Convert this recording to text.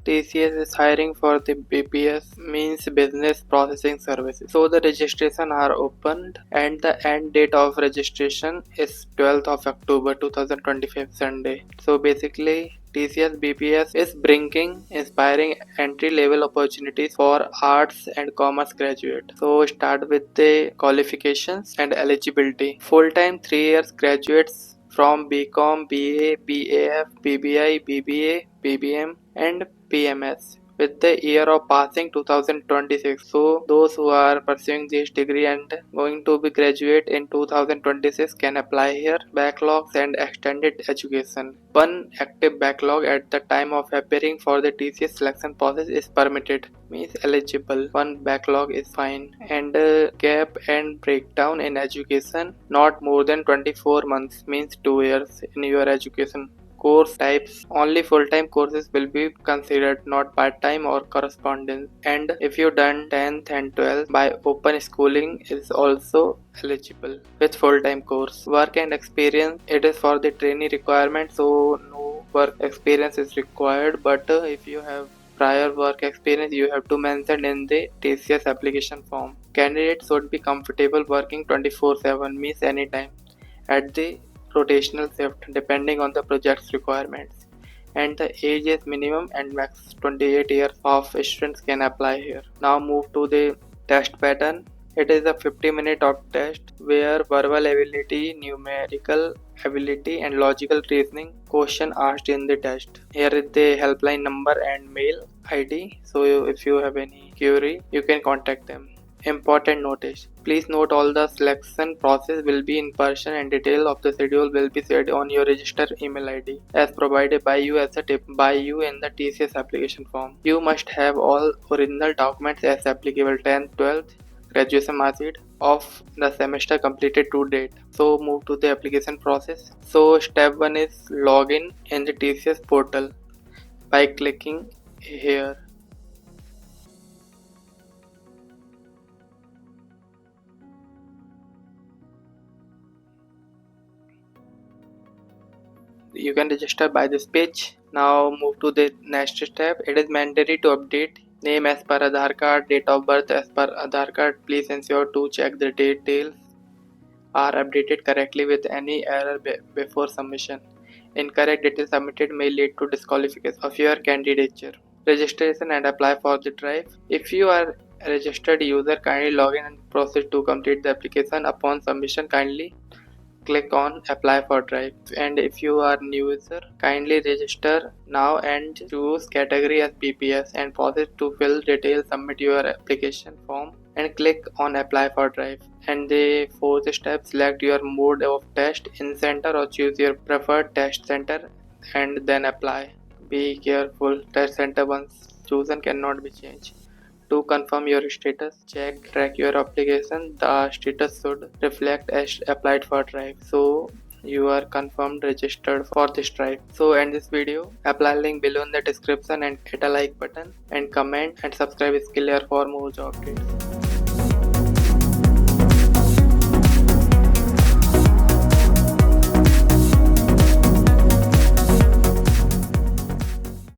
TCS is hiring for the BPS, means Business Processing Services. So the registration are opened and the end date of registration is 12th of October 2025 Sunday. So basically TCS BPS is bringing inspiring entry level opportunities for arts and commerce graduate. So start with the qualifications and eligibility. Full time 3 years graduates from BCom, BA, BAF, BBI, BBA, BBM and PMS with the year of passing 2026. So those who are pursuing this degree and going to be graduate in 2026 can apply here. Backlogs and extended education. One active backlog at the time of appearing for the TCS selection process is permitted, means eligible. One backlog is fine. And gap and breakdown in education not more than 24 months, means 2 years in your education. Course types, only full-time courses will be considered, not part-time or correspondence. And if you done 10th and 12th by open schooling is also eligible with full-time course. Work and experience, it is for the trainee requirement, so no work experience is required, but if you have prior work experience you have to mention in the TCS application form. Candidates should be comfortable working 24/7, means anytime at the rotational shift depending on the project's requirements, and the age is minimum and max 28 years of students can apply here. Now move to the test pattern. It is a 50-minute of test where verbal ability, numerical ability and logical reasoning question asked in the test. Here is the helpline number and mail ID, so if you have any query you can contact them. Important notice. Please note all the selection process will be in person and detail of the schedule will be shared on your registered email ID as provided by you as a tip by you in the TCS application form. You must have all original documents as applicable 10th, 12th, graduation mark sheet of the semester completed to date. So move to the application process. So step 1 is login in the TCS portal by clicking here. You can register by this page. Now move to the next step. It is mandatory to update name as per Aadhaar card, date of birth as per Aadhaar card. Please ensure to check the details are updated correctly with any error before submission. Incorrect details submitted may lead to disqualification of your candidature. Registration and apply for the drive. If you are a registered user, kindly log in and proceed to complete the application. Upon submission, kindly click on apply for drive, and if you are new user kindly register now and choose category as BPS and proceed to fill details, submit your application form and click on apply for drive. And the fourth step, select your mode of test, in center or choose your preferred test center and then apply. Be careful, test center once chosen cannot be changed. To confirm your status, track your application. The status should reflect as applied for drive. So you are confirmed registered for this drive. So end this video. Apply link below in the description and hit a like button and comment and subscribe Skill Air for more job updates.